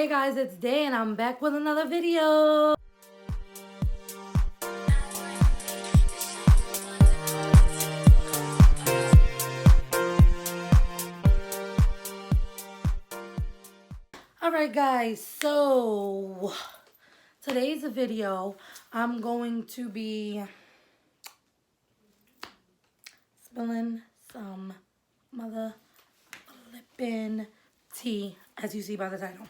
Hey guys, it's Day and I'm back with another video. Alright guys, so today's video I'm going to be spilling some mother flippin' tea, as you see by the title.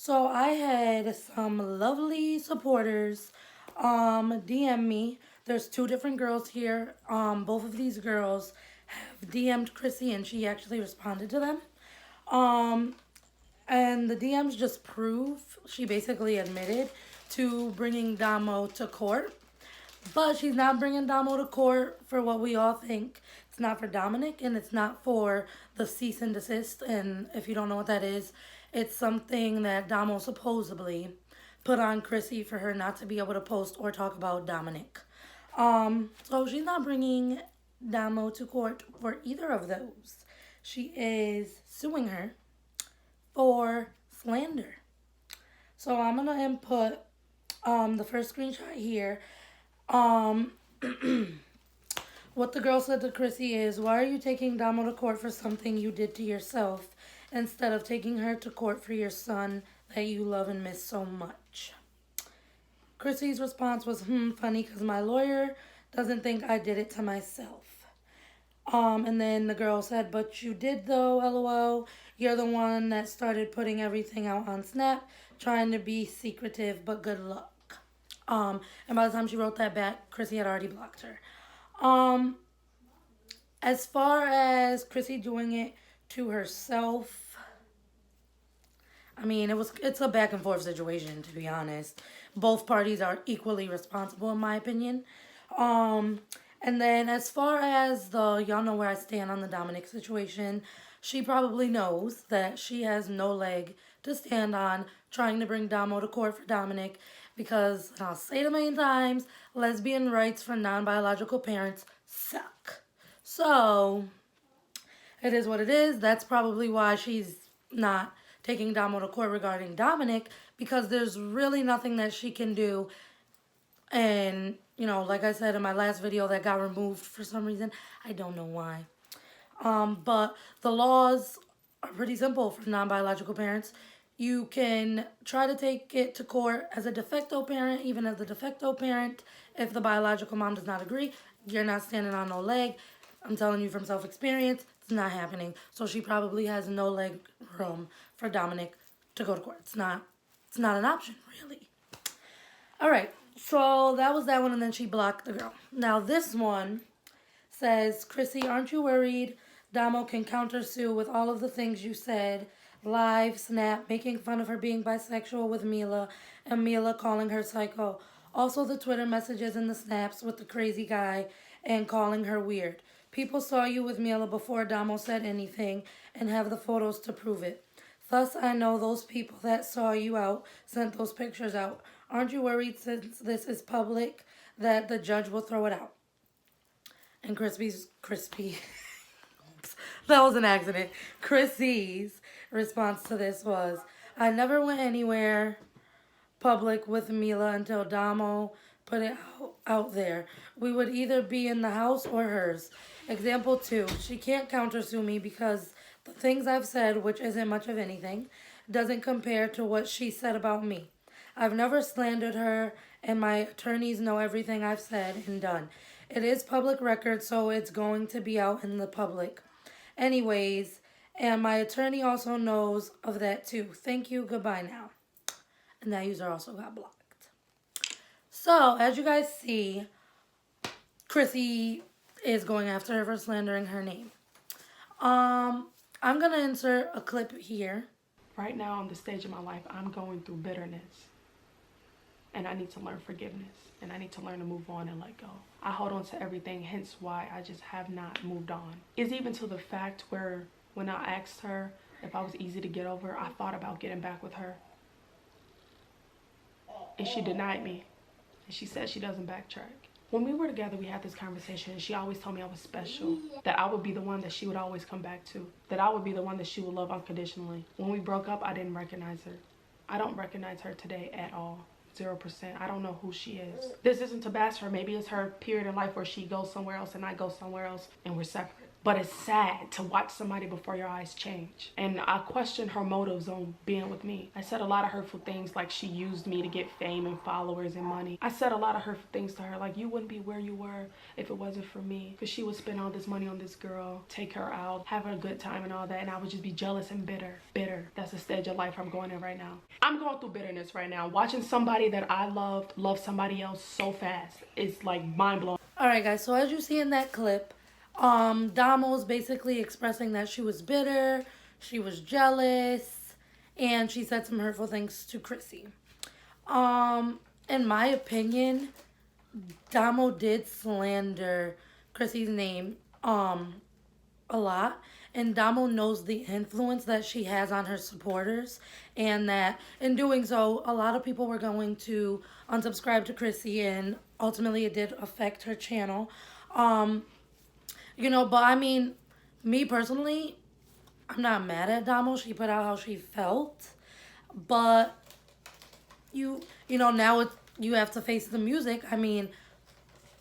So I had some lovely supporters DM me. There's two different girls here. Both of these girls have DM'd Crissy and she actually responded to them. And the DMs just prove she basically admitted to bringing Domo to court. But she's not bringing Domo to court for what we all think. It's not for Dominic and it's not for the cease and desist. And if you don't know what that is, it's something that Domo supposedly put on Crissy for her not to be able to post or talk about Dominic. So she's not bringing Domo to court for either of those. She is suing her for slander. So I'm gonna input the first screenshot here. What the girl said to Crissy is, why are you taking Domo to court for something you did to yourself instead of taking her to court for your son that you love and miss so much? Crissy's response was, funny because my lawyer doesn't think I did it to myself. And then the girl said, but you did though, LOL. You're the one that started putting everything out on Snap, trying to be secretive, but good luck. And by the time she wrote that back, Crissy had already blocked her. As far as Crissy doing it to herself, I mean, it's a back and forth situation, to be honest. Both parties are equally responsible, in my opinion. And then as far as y'all know where I stand on the Dominic situation, she probably knows that she has no leg to stand on trying to bring Domo to court for Dominic because, and I'll say it a million times, lesbian rights for non-biological parents suck. So, it is what it is. That's probably why she's not taking Domo to court regarding Dominic, because there's really nothing that she can do. And, you know, like I said in my last video that got removed for some reason. I don't know why. But the laws are pretty simple for non-biological parents. You can try to take it to court as a de facto parent, even as the de facto parent. If the biological mom does not agree, you're not standing on no leg. I'm telling you from self-experience, it's not happening. So she probably has no leg room for Dominic to go to court. It's not an option, really. All right. So that was that one, and then she blocked the girl. Now this one says, Crissy, aren't you worried Domo can countersue with all of the things you said? Live, Snap, making fun of her being bisexual with Mila, and Mila calling her psycho. Also the Twitter messages and the snaps with the crazy guy and calling her weird. People saw you with Mila before Domo said anything and have the photos to prove it. Thus, I know those people that saw you out sent those pictures out. Aren't you worried since this is public that the judge will throw it out? And Crispy, that was an accident. Crissy's response to this was, I never went anywhere public with Mila until Domo put it out there. We would either be in the house or hers. Example 2, she can't countersue me because the things I've said, which isn't much of anything, doesn't compare to what she said about me. I've never slandered her, and my attorneys know everything I've said and done. It is public record, so it's going to be out in the public. Anyways, and my attorney also knows of that too. Thank you, goodbye now. And that user also got blocked. So, as you guys see, Crissy is going after her for slandering her name. I'm going to insert a clip here. Right now, on the stage of my life, I'm going through bitterness. And I need to learn forgiveness. And I need to learn to move on and let go. I hold on to everything, hence why I just have not moved on. It's even to the fact where when I asked her if I was easy to get over, I thought about getting back with her. And she denied me. And she said she doesn't backtrack. When we were together, we had this conversation, and she always told me I was special, that I would be the one that she would always come back to, that I would be the one that she would love unconditionally. When we broke up, I didn't recognize her. I don't recognize her today at all. 0%. I don't know who she is. This isn't to bash her. Maybe it's her period in life where she goes somewhere else and I go somewhere else and we're separate. But it's sad to watch somebody before your eyes change. And I question her motives on being with me. I said a lot of hurtful things, like she used me to get fame and followers and money. I said a lot of hurtful things to her, like you wouldn't be where you were if it wasn't for me. Because she would spend all this money on this girl, take her out, have a good time and all that. And I would just be jealous and bitter. Bitter. That's the stage of life I'm going in right now. I'm going through bitterness right now. Watching somebody that I loved love somebody else so fast. It's like mind blowing. Alright guys, so as you see in that clip, Domo's basically expressing that she was bitter, she was jealous, and she said some hurtful things to Crissy. In my opinion, Domo did slander Crissy's name, a lot. And Domo knows the influence that she has on her supporters. And that in doing so, a lot of people were going to unsubscribe to Crissy. And ultimately, it did affect her channel. You know, but I mean, me personally, I'm not mad at Domo. She put out how she felt. But, you know, now you have to face the music. I mean,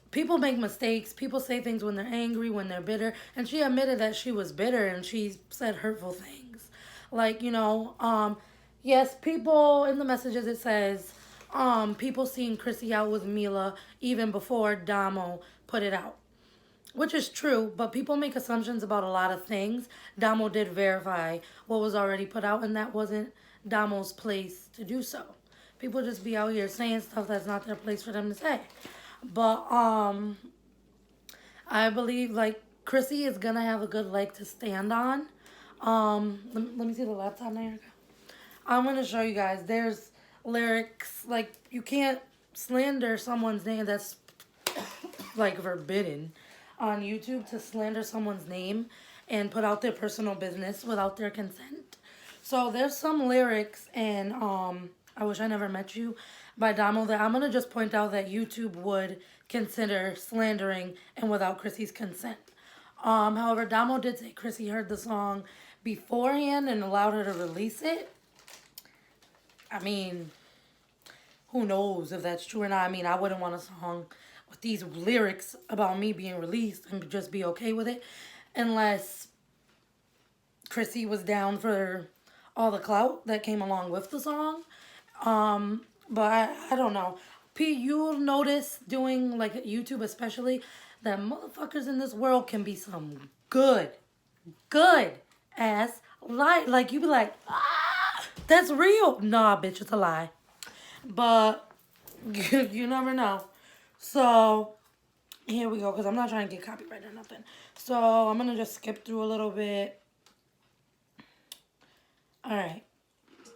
people make mistakes. People say things when they're angry, when they're bitter. And she admitted that she was bitter and she said hurtful things. Like, you know, yes, people in the messages it says, people seeing Crissy out with Mila even before Domo put it out. Which is true, but people make assumptions about a lot of things. Domo did verify what was already put out, and that wasn't Domo's place to do so. People just be out here saying stuff that's not their place for them to say. But I believe like Crissy is gonna have a good leg to stand on. Let me see the laptop there. I'm gonna show you guys. There's lyrics, like you can't slander someone's name. That's like forbidden on YouTube, to slander someone's name and put out their personal business without their consent. So there's some lyrics in I Wish I Never Met You by Domo that I'm gonna just point out that YouTube would consider slandering and without Crissy's consent. However, Domo did say Crissy heard the song beforehand and allowed her to release it. I mean, who knows if that's true or not. I mean, I wouldn't want a song with these lyrics about me being released and just be okay with it unless Crissy was down for all the clout that came along with the song. But I don't know. You'll notice doing like YouTube especially that motherfuckers in this world can be some good ass lie. Like you be like, that's real. Nah, bitch, it's a lie. But you never know. So here we go, because I'm not trying to get copyright or nothing. So I'm going to just skip through a little bit. All right.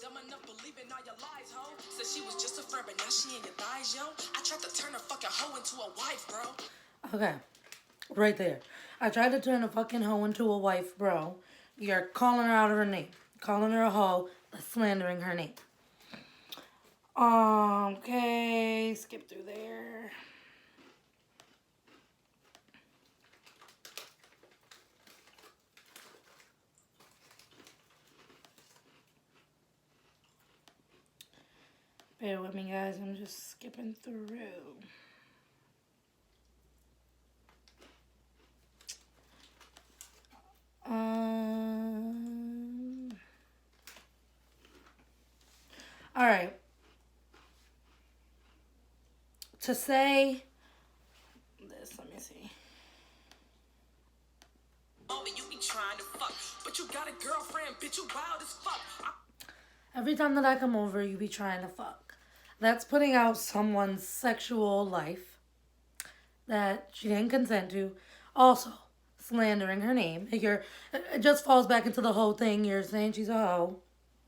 Dumb enough believing all your lies, ho. Said she was just a friend, but now she in your thighs, yo. I tried to turn a fucking hoe into a wife, bro. Okay. Right there. I tried to turn a fucking hoe into a wife, bro. You're calling her out of her name. Calling her a hoe. Slandering her name. Okay. Skip through there. Bear with me, guys. I'm just skipping through. All right. To say this, let me see. Oh, but you be trying to fuck, but you got a girlfriend, bitch, you wild as fuck. Every time that I come over, you be trying to fuck. That's putting out someone's sexual life that she didn't consent to. Also, slandering her name. It just falls back into the whole thing. You're saying she's a hoe.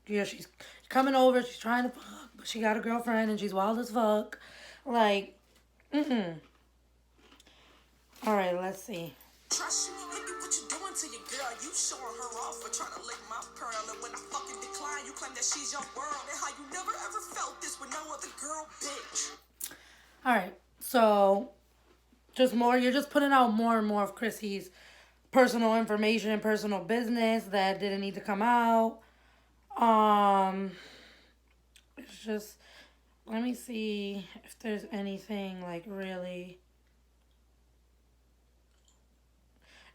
Yeah, she's coming over, she's trying to fuck, but she got a girlfriend and she's wild as fuck. Like, Alright, let's see. Trust you, look at what you doing to your girl. You showing her off for trying to lick my pearl. And when I fucking decline, you claim that she's your world. And how you never ever felt this with no other girl, bitch. Alright, so you're just putting out more and more of Crissy's personal information and personal business that didn't need to come out. just, let me see if there's anything like really.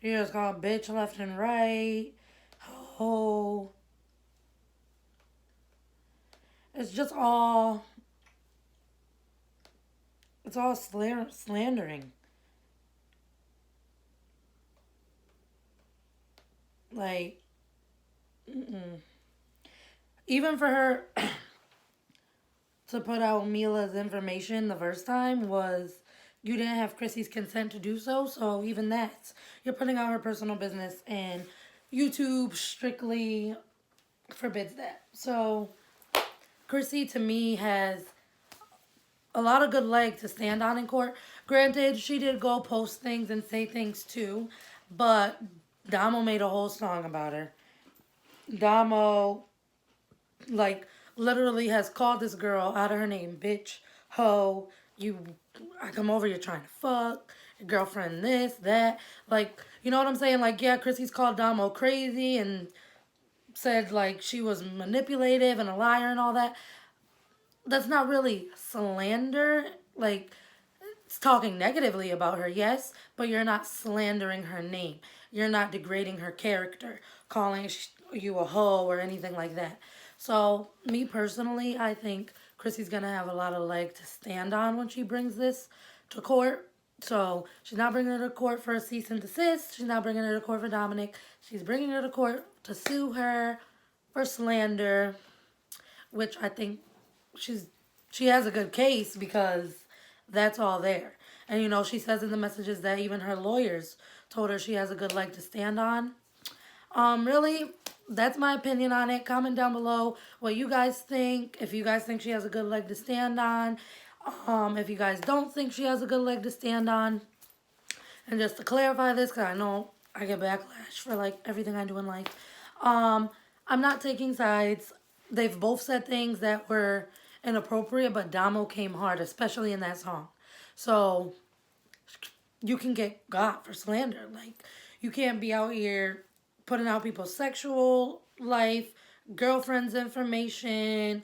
You just call bitch left and right. Oh. It's just all. It's all slandering. Like, even for her to put out Mila's information the first time was you didn't have Crissy's consent to do so. So even that, you're putting out her personal business, and YouTube strictly forbids that. So Crissy, to me, has a lot of good leg to stand on in court. Granted, she did go post things and say things too, but Domo made a whole song about her. Domo, like, literally has called this girl out of her name. Bitch, hoe, I come over, you're trying to fuck, your girlfriend this, that. Like, you know what I'm saying? Like, yeah, Crissy's called Domo crazy and said, like, she was manipulative and a liar and all that. That's not really slander. Like, it's talking negatively about her, yes, but you're not slandering her name. You're not degrading her character, calling you a hoe or anything like that. So, me personally, I think Crissy's going to have a lot of leg to stand on when she brings this to court. So, she's not bringing her to court for a cease and desist. She's not bringing her to court for Dominic. She's bringing her to court to sue her for slander, which I think she has a good case because that's all there. And, you know, she says in the messages that even her lawyers told her she has a good leg to stand on. Really, that's my opinion on it. Comment down below what you guys think. If you guys think she has a good leg to stand on. If you guys don't think she has a good leg to stand on. And just to clarify this, because I know I get backlash for, like, everything I do in life. I'm not taking sides. They've both said things that were inappropriate, but Domo came hard, especially in that song. So, you can get got for slander. Like, you can't be out here putting out people's sexual life, girlfriend's information,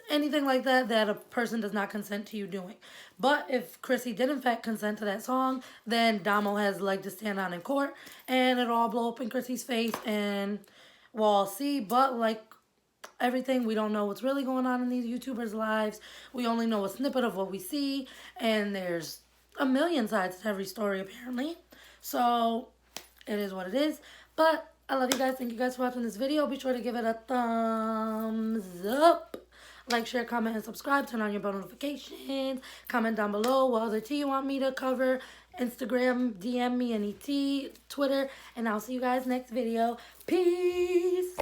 anything like that that a person does not consent to you doing. But if Crissy did in fact consent to that song, then Domo has leg to stand on in court, and it'll all blow up in Crissy's face, and we'll all see. But like everything, we don't know what's really going on in these YouTubers' lives. We only know a snippet of what we see, and there's a million sides to every story apparently. So it is what it is. But I love you guys. Thank you guys for watching this video. Be sure to give it a thumbs up. Like, share, comment, and subscribe. Turn on your bell notifications. Comment down below what other tea you want me to cover. Instagram, DM me any tea, Twitter. And I'll see you guys next video. Peace.